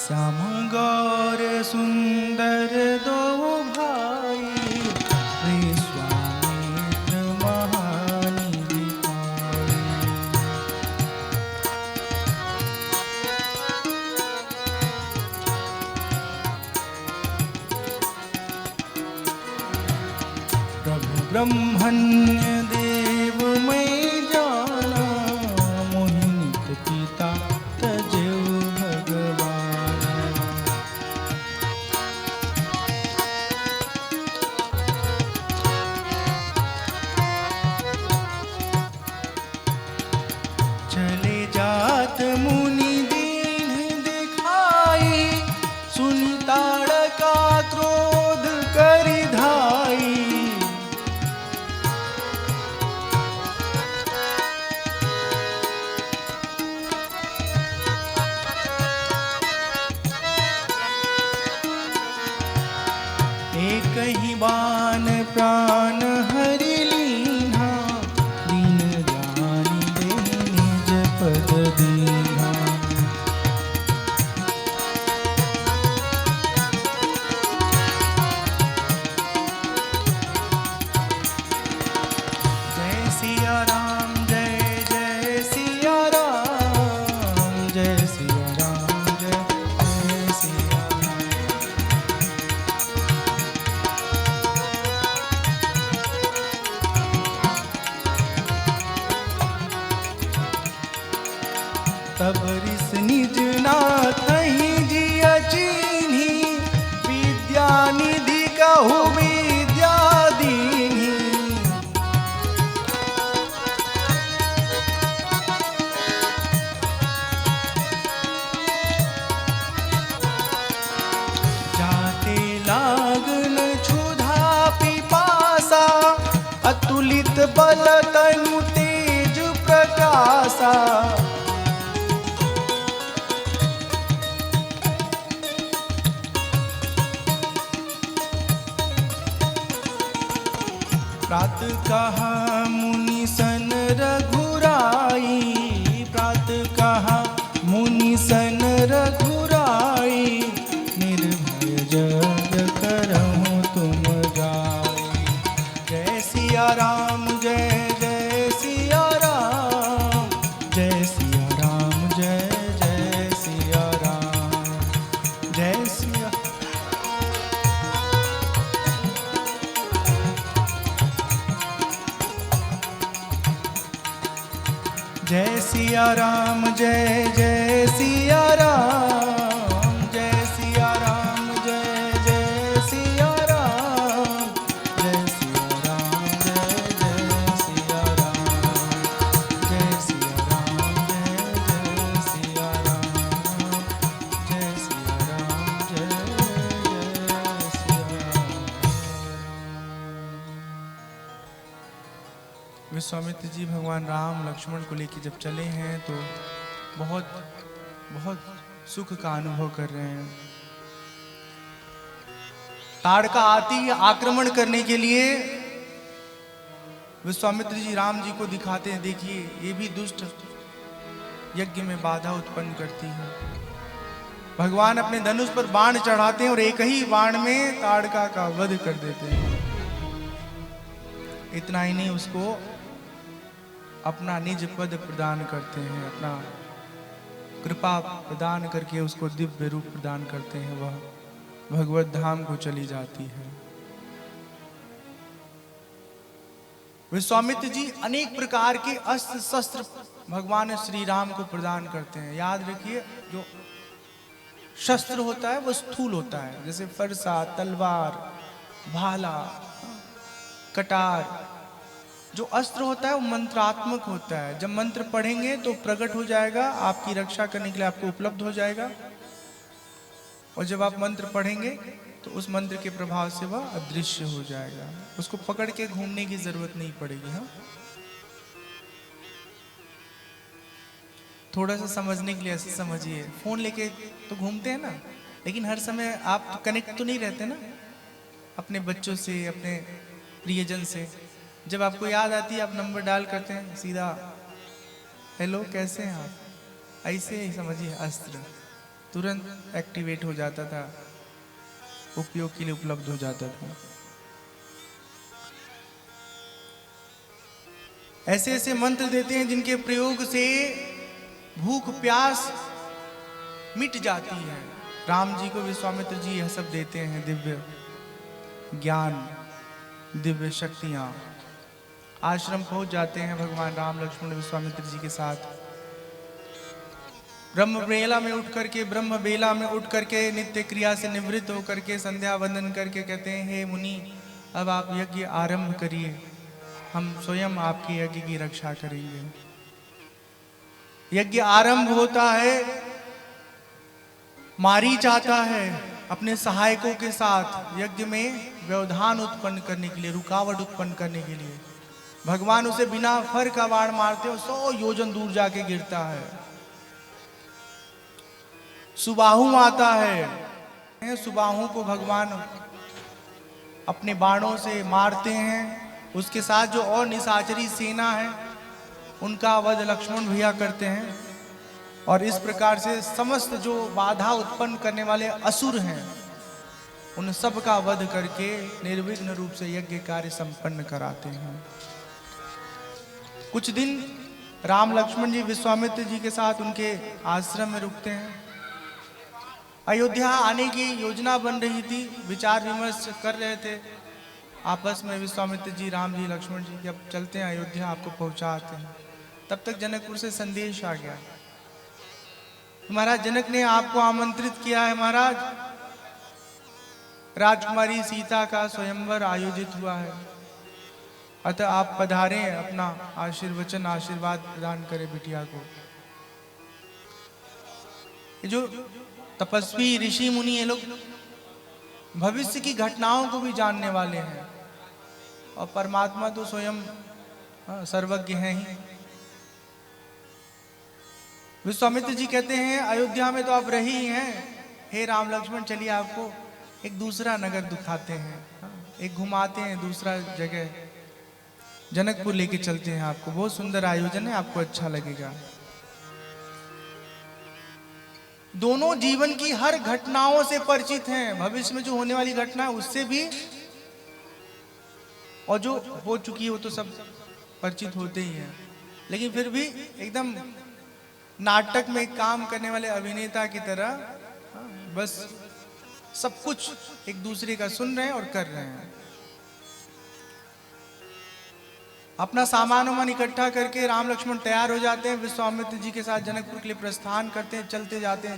श्याम गौर सुंदर दो भाई, विश्वामित्र महानिधि पाई। प्रभु ब्रह्मण्य देव मैं जाना, मोहित पिता तजेउ भगवान। चले जात मुनि दीन दिखाई, सुनि ताड़का क्रोध करि धाई। एक ही बाण प्राण हरि लीन्हा, दीन जानि देहि निज पद दीन्हा। जय सिया राम, जय जय सिया राम, जय सिया राम, जय जय सिया राम। तब ऋष निज नाथहि जिया चीन्ही, विद्या निधि कहु विद्या दीन्ही। जाते लागन क्षुधा पिपासा, अतुलित बल तनु तेज प्रकाशा। प्रात कहा मुनि सन रघुराई, प्रात कहा मुनि सन रघुराई। निर्भय जग करहु तुम गाई। जय सिया राम, जय जय सिया राम, जय सिया राम, जय जय सिया राम, जय सिया। जय सिया राम, जय जय सिया राम, जय सिया राम, जय जय सिया राम, जय सिया राम, जय जय सिया राम, जय सिया राम, जय जय सिया राम, जय सिया राम, जय जय सिया राम। विश्वामित्र जी भगवान राम लक्ष्मण को लेकर जब चले हैं तो बहुत बहुत सुख का अनुभव कर रहे हैं। ताड़का आती है आक्रमण करने के लिए, विश्वामित्र जी राम जी को दिखाते हैं, देखिए ये भी दुष्ट यज्ञ में बाधा उत्पन्न करती है। भगवान अपने धनुष पर बाण चढ़ाते हैं और एक ही बाण में ताड़का का वध कर देते हैं। इतना ही नहीं, उसको अपना निज पद प्रदान करते हैं, अपना कृपा प्रदान करके उसको दिव्य रूप प्रदान करते हैं। वह भगवत धाम को चली जाती है। विश्वामित्र जी अनेक प्रकार के अस्त्र शस्त्र भगवान श्री राम को प्रदान करते हैं। याद रखिए, जो शस्त्र होता है वो स्थूल होता है, जैसे फरसा, तलवार, भाला, कटार। जो अस्त्र होता है वो मंत्रात्मक होता है। जब मंत्र पढ़ेंगे तो प्रकट हो जाएगा, आपकी रक्षा करने के लिए आपको उपलब्ध हो जाएगा। और जब आप मंत्र पढ़ेंगे तो उस मंत्र के प्रभाव से वह अदृश्य हो जाएगा। उसको पकड़ के घूमने की जरूरत नहीं पड़ेगी। हाँ, थोड़ा सा समझने के लिए ऐसे समझिए, फोन लेके तो घूमते हैं ना, लेकिन हर समय आप कनेक्ट तो नहीं रहते ना अपने बच्चों से, अपने प्रियजन से। जब आपको याद आती है आप नंबर डायल करते हैं, सीधा हेलो कैसे हैं आप, ऐसे ही समझिए अस्त्र। तुरंत एक्टिवेट हो जाता था, उपयोग के लिए उपलब्ध हो जाता था। ऐसे ऐसे मंत्र देते हैं जिनके प्रयोग से भूख प्यास मिट जाती है। राम जी को विश्वामित्र जी यह सब देते हैं, दिव्य ज्ञान, दिव्य शक्तियां। आश्रम पहुंच जाते हैं भगवान राम लक्ष्मण विश्वामित्र जी के साथ। ब्रह्म बेला में उठ करके नित्य क्रिया से निवृत्त होकर के संध्या वंदन करके कहते हैं, हे मुनि अब आप यज्ञ आरंभ करिए, हम स्वयं आपके यज्ञ की रक्षा करेंगे। यज्ञ आरंभ होता है। मारीच आता है अपने सहायकों के साथ यज्ञ में व्यवधान उत्पन्न करने के लिए, रुकावट उत्पन्न करने के लिए। भगवान उसे बिना फर का बाण मारते हो 100 योजन दूर जाके गिरता है। सुबाहु आता है, सुबाहु को भगवान अपने बाणों से मारते हैं। उसके साथ जो और निशाचरी सेना है उनका वध लक्ष्मण भैया करते हैं। और इस प्रकार से समस्त जो बाधा उत्पन्न करने वाले असुर हैं उन सब का वध करके निर्विघ्न रूप से यज्ञ कार्य संपन्न कराते हैं। कुछ दिन राम लक्ष्मण जी विश्वामित्र जी के साथ उनके आश्रम में रुकते हैं। अयोध्या आने की योजना बन रही थी, विचार विमर्श कर रहे थे आपस में विश्वामित्र जी, राम जी, लक्ष्मण जी, जब चलते हैं अयोध्या, आपको पहुंचाते हैं। तब तक जनकपुर से संदेश आ गया, महाराज जनक ने आपको आमंत्रित किया है महाराज, राजकुमारी सीता का स्वयंवर आयोजित हुआ है, अतः आप पधारें, अपना आशीर्वाद प्रदान करें बिटिया को। जो तपस्वी ऋषि मुनि ये लोग भविष्य की घटनाओं को भी जानने वाले हैं, और परमात्मा तो स्वयं सर्वज्ञ हैं ही। विश्वामित्र जी कहते हैं अयोध्या में तो आप रही ही हैं, हे राम लक्ष्मण चलिए आपको एक दूसरा नगर दिखाते हैं, एक घुमाते हैं दूसरा जगह, जनकपुर लेके चलते हैं आपको, बहुत सुंदर आयोजन है, आपको अच्छा लगेगा। दोनों जीवन की हर घटनाओं से परिचित हैं, भविष्य में जो होने वाली घटना है उससे भी, और जो हो चुकी है वो तो सब परिचित होते ही हैं, लेकिन फिर भी एकदम नाटक में काम करने वाले अभिनेता की तरह बस सब कुछ एक दूसरे का सुन रहे हैं और कर रहे हैं। अपना सामान वामान इकट्ठा करके राम लक्ष्मण तैयार हो जाते हैं, विश्वामित्र जी के साथ जनकपुर के लिए प्रस्थान करते हैं, चलते जाते हैं।